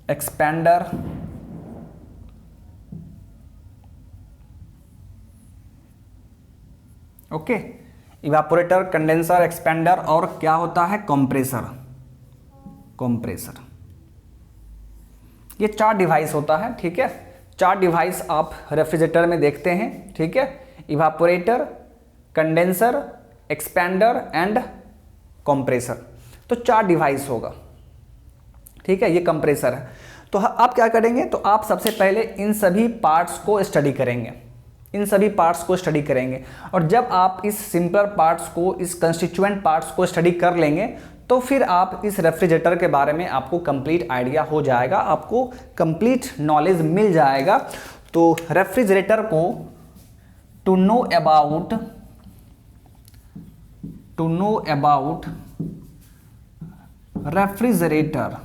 expander, okay. Evaporator, condenser, expander और क्या होता है, कंप्रेसर। ये 4 डिवाइस होता है, ठीक है, 4 डिवाइस आप रेफ्रिजरेटर में देखते हैं, ठीक है। Evaporator, condenser, expander and compressor. तो 4 डिवाइस होगा, ठीक है। ये कंप्रेसर है। तो आप क्या करेंगे, तो आप सबसे पहले इन सभी पार्ट्स को स्टडी करेंगे, इन सभी पार्ट्स को स्टडी करेंगे। और जब आप इस सिंपल पार्ट्स को, इस कंस्टिट्यूएंट पार्ट्स को स्टडी कर लेंगे तो फिर आप इस रेफ्रिजरेटर के बारे में आपको कंप्लीट आइडिया हो जाएगा, आपको कंप्लीट नॉलेज मिल जाएगा। तो रेफ्रिजरेटर को to know about refrigerator,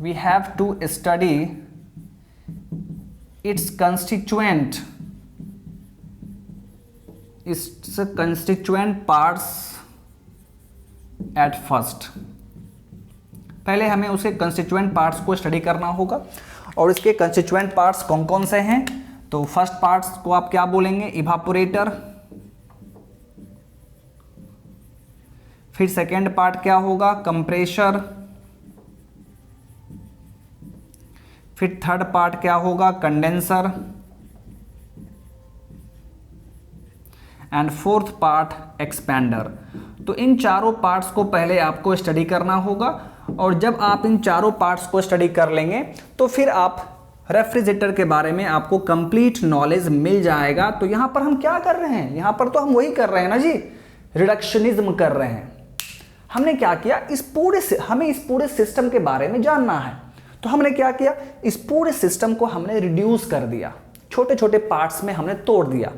we have to study its constituent parts at first। पहले हमें उसे कंस्टिट्यूएंट पार्ट्स को स्टडी करना होगा। और इसके कंस्टिट्यूएंट पार्ट्स कौन कौन से हैं, तो फर्स्ट पार्ट्स को आप क्या बोलेंगे, इवापोरेटर। फिर सेकेंड पार्ट क्या होगा, कंप्रेशर। फिर थर्ड पार्ट क्या होगा, condenser. And fourth part expander. तो इन चारों पार्ट्स को पहले आपको स्टडी करना होगा। और जब आप इन चारों पार्ट्स को स्टडी कर लेंगे तो फिर आप रेफ्रिजरेटर के बारे में आपको कंप्लीट नॉलेज मिल जाएगा। तो यहाँ पर हम क्या कर रहे हैं, यहाँ पर तो हम वही कर रहे हैं ना जी, रिडक्शनिज्म कर रहे हैं। हमने क्या किया, हमें इस पूरे सिस्टम के बारे में जानना है। तो हमने क्या किया, इस पूरे सिस्टम को हमने रिड्यूस कर दिया, छोटे छोटे पार्ट्स में हमने तोड़ दिया।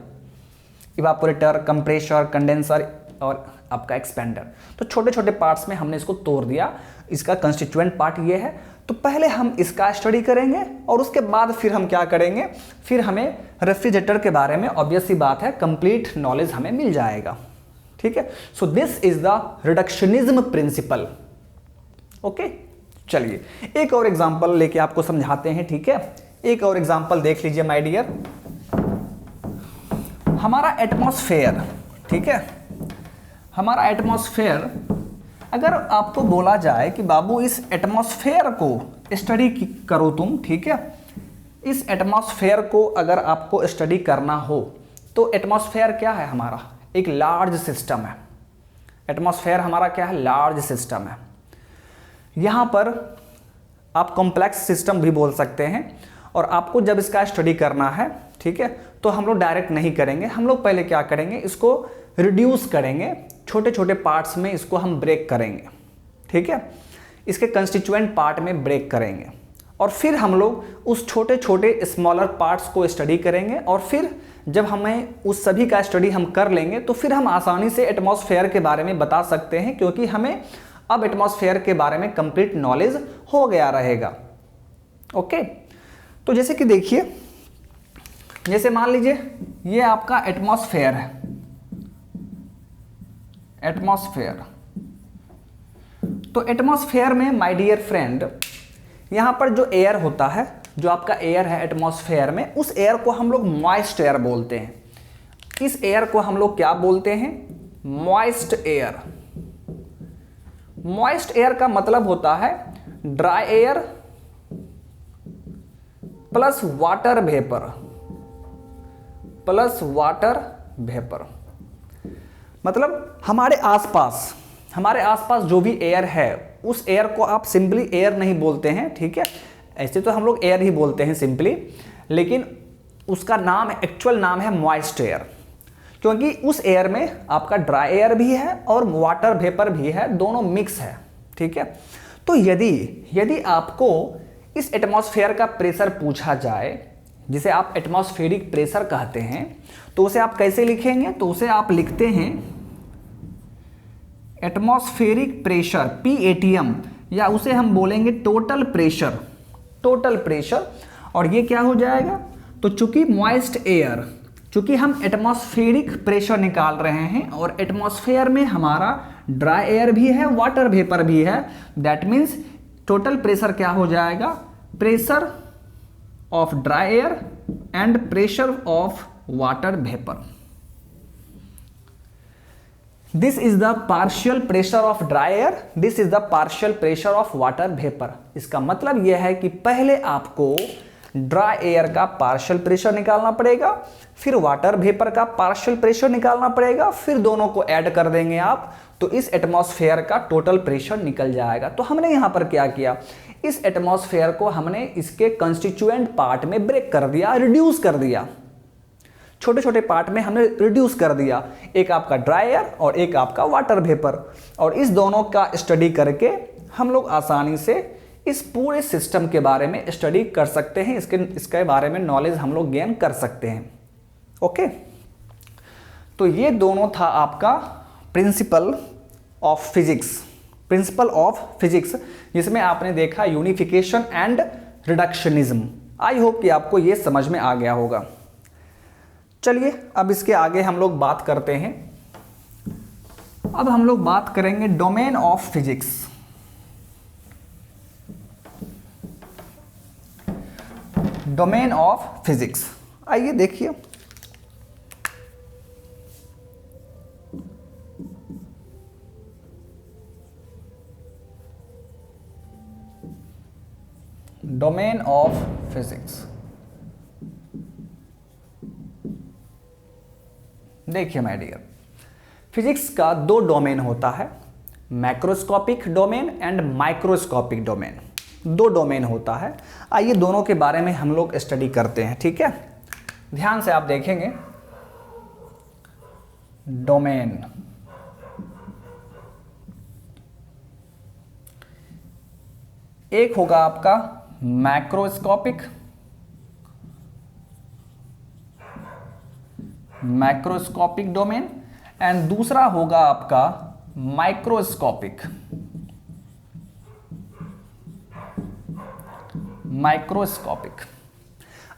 इवापोरेटर, कंप्रेशर, कंडेंसर और आपका एक्सपेंडर, तो छोटे छोटे पार्ट्स में हमने इसको तोड़ दिया। इसका कंस्टिट्यूएंट पार्ट ये है। तो पहले हम इसका स्टडी करेंगे और उसके बाद फिर हम क्या करेंगे, फिर हमें रेफ्रिजरेटर के बारे में ऑब्वियस सी बात है कंप्लीट नॉलेज हमें मिल जाएगा, ठीक है। So this is the reductionism principle. Okay, चलिए एक और एग्जांपल लेके आपको समझाते हैं, ठीक है। एक और एग्जांपल देख लीजिए माय डियर। हमारा एटमॉस्फेयर, ठीक है, हमारा एटमॉस्फेयर, अगर आपको बोला जाए कि बाबू इस एटमॉस्फेयर को स्टडी करो तुम, ठीक है, इस एटमॉस्फेयर को अगर आपको स्टडी करना हो तो एटमॉस्फेयर क्या है, हमारा एक लार्ज सिस्टम है। एटमॉस्फेयर हमारा क्या है, लार्ज सिस्टम है। यहाँ पर आप कॉम्प्लेक्स सिस्टम भी बोल सकते हैं। और आपको जब इसका स्टडी करना है, ठीक है, तो हम लोग डायरेक्ट नहीं करेंगे, हम लोग पहले क्या करेंगे, इसको रिड्यूस करेंगे, छोटे छोटे पार्ट्स में इसको हम ब्रेक करेंगे, ठीक है, इसके कंस्टिट्यूएंट पार्ट में ब्रेक करेंगे। और फिर हम लोग उस छोटे छोटे स्मॉलर पार्ट्स को स्टडी करेंगे। और फिर जब हमें उस सभी का स्टडी हम कर लेंगे तो फिर हम आसानी से एटमॉस्फेयर के बारे में बता सकते हैं, क्योंकि हमें अब एटमॉस्फेयर के बारे में कंप्लीट नॉलेज हो गया रहेगा। ओके, तो जैसे कि देखिए, जैसे मान लीजिए ये आपका एटमॉस्फेयर है, एटमॉस्फेयर। तो एटमॉस्फेयर में माय डियर फ्रेंड, यहां पर जो एयर होता है, जो आपका एयर है एटमॉस्फेयर में, उस एयर को हम लोग मॉइस्ट एयर बोलते हैं। इस एयर को हम लोग क्या बोलते हैं, मॉइस्ट एयर। मॉइस्ट एयर का मतलब होता है dry air plus water vapour, plus water vapour. मतलब हमारे आसपास जो भी एयर है, उस एयर को आप सिंपली एयर नहीं बोलते हैं, ठीक है, ऐसे तो हम लोग एयर ही बोलते हैं सिंपली, लेकिन उसका नाम, एक्चुअल नाम है मॉइस्ट एयर, क्योंकि उस एयर में आपका ड्राई एयर भी है और वाटर वेपर भी है, दोनों मिक्स है, ठीक है। तो यदि आपको इस एटमॉस्फेयर का प्रेशर पूछा जाए, जिसे आप एटमॉस्फेरिक प्रेशर कहते हैं, तो उसे आप कैसे लिखेंगे, तो उसे आप लिखते हैं एटमॉस्फेरिक प्रेशर, PATM, या उसे हम बोलेंगे टोटल प्रेशर, टोटल प्रेशर। और ये क्या हो जाएगा, तो चूंकि मॉइस्ट एयर, चूंकि हम एटमॉस्फेरिक प्रेशर निकाल रहे हैं और एटमॉस्फेयर में हमारा ड्राई एयर भी है, वाटर वेपर भी है, दैट मीन्स टोटल प्रेशर क्या हो जाएगा, pressure of dry air and pressure of water vapour. This is the partial pressure of dry air, this is the partial pressure of water vapour. इसका मतलब यह है कि पहले आपको ड्राई एयर का पार्शियल प्रेशर निकालना पड़ेगा, फिर वाटर वेपर का पार्शियल प्रेशर निकालना पड़ेगा, फिर दोनों को ऐड कर देंगे आप, तो इस एटमॉस्फेयर का टोटल प्रेशर निकल जाएगा। तो हमने यहां पर क्या किया, इस एटमॉस्फेयर को हमने इसके कंस्टिट्यूएंट पार्ट में ब्रेक कर दिया, रिड्यूस कर दिया, छोटे छोटे पार्ट में हमने रिड्यूस कर दिया, एक आपका ड्राई एयर और एक आपका वाटर वेपर। और इस दोनों का स्टडी करके हम लोग आसानी से इस पूरे सिस्टम के बारे में स्टडी कर सकते हैं, इसके बारे में नॉलेज हम लोग गेन कर सकते हैं। ओके, तो ये दोनों था आपका principle of physics, principle of physics, जिसमें आपने देखा unification and reductionism. I hope कि आपको ये समझ में आ गया होगा। चलिए अब इसके आगे हम लोग बात करते हैं। अब हम लोग बात करेंगे domain of physics. Domain of physics, आइए देखिए। डोमेन ऑफ फिजिक्स, देखिए माय डियर, फिजिक्स का दो डोमेन होता है, macroscopic domain and microscopic domain, दो डोमेन होता है। आइए दोनों के बारे में हम लोग स्टडी करते हैं, ठीक है। ध्यान से आप देखेंगे, डोमेन, एक होगा आपका मैक्रोस्कोपिक, मैक्रोस्कोपिक डोमेन, एंड दूसरा होगा आपका माइक्रोस्कोपिक, माइक्रोस्कोपिक।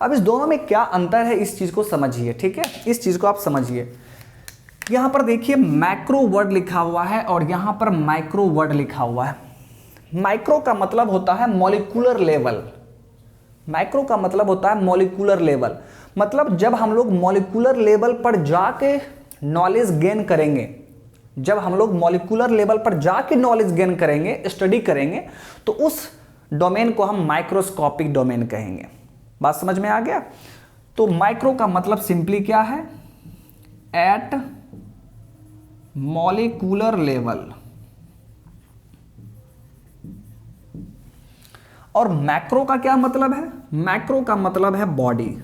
अब इस दोनों में क्या अंतर है, इस चीज को समझिए, ठीक है। इस चीज को आप समझिए। यहां पर देखिए मैक्रो वर्ड लिखा हुआ है और यहां पर माइक्रो वर्ड लिखा हुआ है। माइक्रो का मतलब होता है मॉलिक्यूलर लेवल, माइक्रो का मतलब होता है मॉलिक्यूलर लेवल, मतलब जब हम लोग मॉलिक्यूलर लेवल पर जाके नॉलेज गेन करेंगे, जब हम लोग मॉलिक्यूलर लेवल पर जाके नॉलेज गेन करेंगे, स्टडी करेंगे, तो उस डोमेन को हम माइक्रोस्कोपिक डोमेन कहेंगे। बात समझ में आ गया। तो माइक्रो का मतलब सिंपली क्या है, एट मॉलिक्यूलर लेवल, और मैक्रो का क्या मतलब है, मैक्रो का मतलब है बॉडी,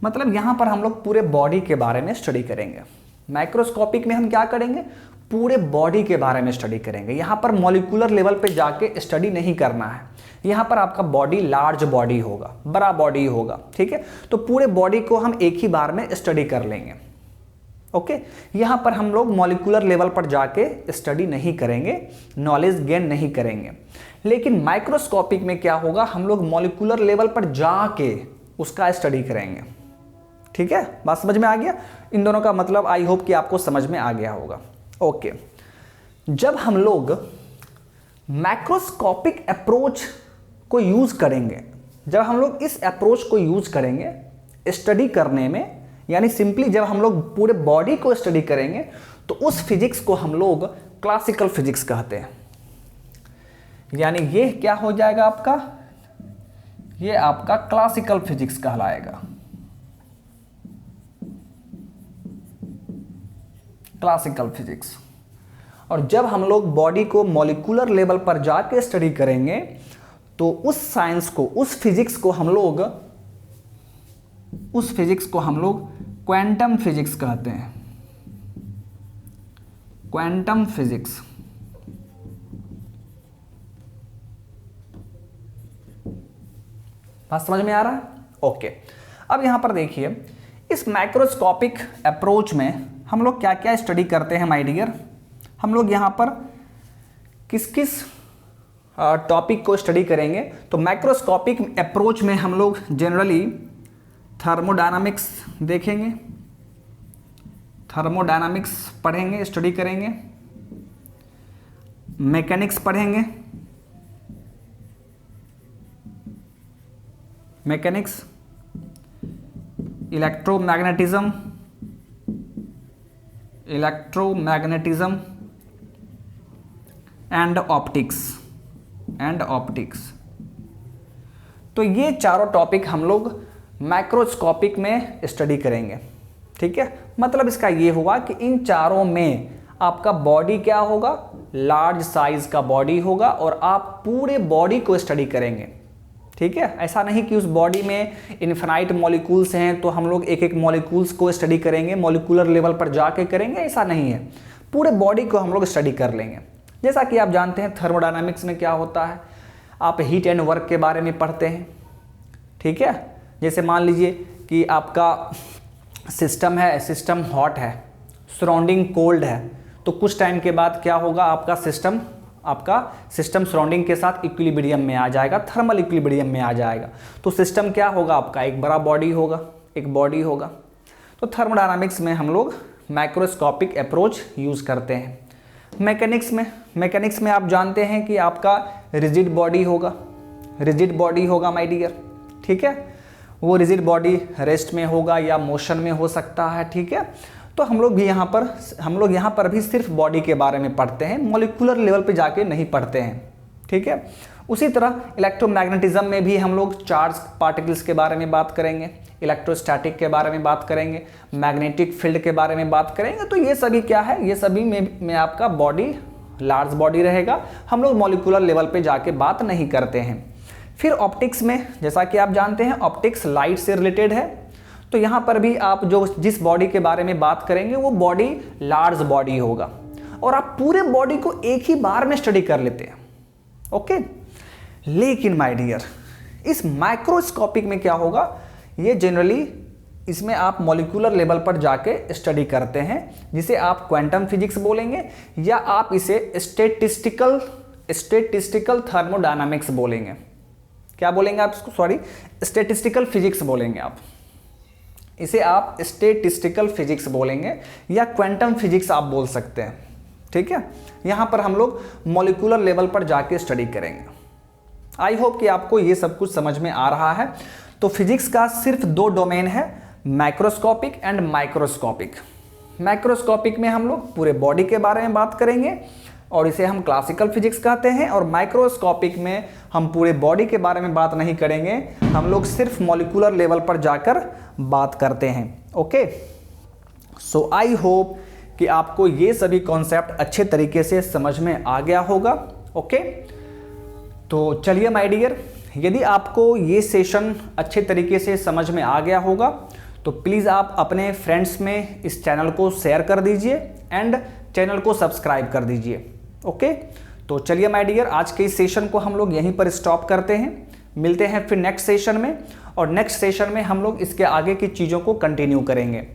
मतलब यहां पर हम लोग पूरे बॉडी के बारे में स्टडी करेंगे। माइक्रोस्कोपिक में हम क्या करेंगे, पूरे बॉडी के बारे में स्टडी करेंगे। यहां पर मॉलिक्यूलर लेवल पे जाके स्टडी नहीं करना है, यहां पर आपका बॉडी लार्ज बॉडी होगा, बड़ा बॉडी होगा, ठीक है। तो पूरे बॉडी को हम एक ही बार में स्टडी कर लेंगे। ओके, यहां पर हम लोग मॉलिक्यूलर लेवल पर जाके स्टडी नहीं करेंगे, नॉलेज गेन नहीं करेंगे। लेकिन माइक्रोस्कोपिक में क्या होगा, हम लोग मॉलिक्यूलर लेवल पर जाके उसका स्टडी करेंगे, ठीक है। बात समझ में आ गया। इन दोनों का मतलब आई होप कि आपको समझ में आ गया होगा। ओके, जब हम लोग मैक्रोस्कोपिक अप्रोच को यूज करेंगे, जब हम लोग इस अप्रोच को यूज करेंगे स्टडी करने में, यानी सिंपली जब हम लोग पूरे बॉडी को स्टडी करेंगे, तो उस फिजिक्स को हम लोग क्लासिकल फिजिक्स कहते हैं। यानी ये क्या हो जाएगा आपका, ये आपका क्लासिकल फिजिक्स कहलाएगा, क्लासिकल फिजिक्स। और जब हम लोग बॉडी को मॉलिक्यूलर लेवल पर जाके स्टडी करेंगे, तो उस साइंस को, उस फिजिक्स को हम लोग क्वांटम फिजिक्स कहते हैं, क्वांटम फिजिक्स। बात समझ में आ रहा है। ओके, अब यहां पर देखिए, इस माइक्रोस्कोपिक अप्रोच में हम लोग क्या क्या स्टडी करते हैं माय डियर। हम लोग यहां पर किस किस टॉपिक को स्टडी करेंगे, तो माइक्रोस्कोपिक अप्रोच में हम लोग जनरली थर्मोडायनामिक्स देखेंगे, थर्मोडायनामिक्स पढ़ेंगे, स्टडी करेंगे, मैकेनिक्स पढ़ेंगे, mechanics, electromagnetism, electromagnetism and optics. तो ये चारों टॉपिक हम लोग माइक्रोस्कोपिक में स्टडी करेंगे। ठीक है, मतलब इसका ये हुआ कि इन चारों में आपका बॉडी क्या होगा, लार्ज साइज का बॉडी होगा और आप पूरे बॉडी को स्टडी करेंगे। ठीक है, ऐसा नहीं कि उस बॉडी में इन्फिनाइट मॉलिक्यूल्स हैं तो हम लोग एक एक मॉलिक्यूल्स को स्टडी करेंगे, मॉलिक्यूलर लेवल पर जाके करेंगे, ऐसा नहीं है। पूरे बॉडी को हम लोग स्टडी कर लेंगे। जैसा कि आप जानते हैं थर्मोडायनामिक्स में क्या होता है, आप हीट एंड वर्क के बारे में पढ़ते हैं। ठीक है, जैसे मान लीजिए कि आपका सिस्टम है, सिस्टम हॉट है, सराउंडिंग कोल्ड है, तो कुछ टाइम के बाद क्या होगा, आपका सिस्टम सराउंडिंग के साथ इक्विलिब्रियम में आ जाएगा, थर्मल इक्विलिब्रियम में आ जाएगा। तो सिस्टम क्या होगा, आपका एक बड़ा बॉडी होगा, एक बॉडी होगा। तो थर्मोडायनामिक्स में हम लोग माइक्रोस्कोपिक अप्रोच यूज़ करते हैं। मैकेनिक्स में आप जानते हैं कि आपका रिजिड बॉडी होगा माय डियर। ठीक है, वो रिजिड बॉडी रेस्ट में होगा या मोशन में हो सकता है। ठीक है, तो हम लोग यहाँ पर भी सिर्फ बॉडी के बारे में पढ़ते हैं, मॉलिक्यूलर लेवल पे जाके नहीं पढ़ते हैं। ठीक है, उसी तरह इलेक्ट्रोमैग्नेटिज्म में भी हम लोग चार्ज पार्टिकल्स के बारे में बात करेंगे, इलेक्ट्रोस्टैटिक के बारे में बात करेंगे, मैग्नेटिक फील्ड के बारे में बात करेंगे। तो ये सभी क्या है, ये सभी में आपका बॉडी लार्ज बॉडी रहेगा, हम लोग मॉलिक्यूलर लेवल पे जाके बात नहीं करते हैं। फिर ऑप्टिक्स में, जैसा कि आप जानते हैं ऑप्टिक्स लाइट से रिलेटेड है, तो यहाँ पर भी आप जिस बॉडी के बारे में बात करेंगे वो बॉडी लार्ज बॉडी होगा और आप पूरे बॉडी को एक ही बार में स्टडी कर लेते हैं। ओके, लेकिन माय डियर इस माइक्रोस्कोपिक में क्या होगा, ये जनरली इसमें आप मॉलिक्यूलर लेवल पर जाके स्टडी करते हैं, जिसे आप क्वांटम फिजिक्स बोलेंगे या आप इसे स्टैटिस्टिकल थर्मोडायनामिक्स बोलेंगे। क्या बोलेंगे आप इसको, सॉरी, स्टैटिस्टिकल फिजिक्स बोलेंगे आप इसे, आप स्टैटिस्टिकल फिजिक्स बोलेंगे या क्वांटम फिजिक्स आप बोल सकते हैं। ठीक है, यहाँ पर हम लोग मॉलिक्यूलर लेवल पर जाके स्टडी करेंगे। आई होप कि आपको ये सब कुछ समझ में आ रहा है। तो फिजिक्स का सिर्फ दो डोमेन है, माइक्रोस्कोपिक एंड माइक्रोस्कोपिक। माइक्रोस्कोपिक में हम लोग पूरे बॉडी के बारे में बात करेंगे और इसे हम क्लासिकल फिजिक्स कहते हैं, और माइक्रोस्कोपिक में हम पूरे बॉडी के बारे में बात नहीं करेंगे, हम लोग सिर्फ मॉलिक्यूलर लेवल पर जाकर बात करते हैं। ओके, सो आई होप कि आपको ये सभी कॉन्सेप्ट अच्छे तरीके से समझ में आ गया होगा। ओके, तो चलिए माय डियर, यदि आपको ये सेशन अच्छे तरीके से समझ में आ गया होगा तो प्लीज़ आप अपने फ्रेंड्स में इस चैनल को शेयर कर दीजिए एंड चैनल को सब्सक्राइब कर दीजिए। ओके, तो चलिए माय डियर, आज के इस सेशन को हम लोग यहीं पर स्टॉप करते हैं। मिलते हैं फिर नेक्स्ट सेशन में, और नेक्स्ट सेशन में हम लोग इसके आगे की चीज़ों को कंटिन्यू करेंगे।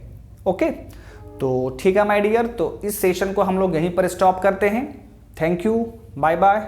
ओके, तो ठीक है माय डियर, तो इस सेशन को हम लोग यहीं पर स्टॉप करते हैं। Thank you, bye bye.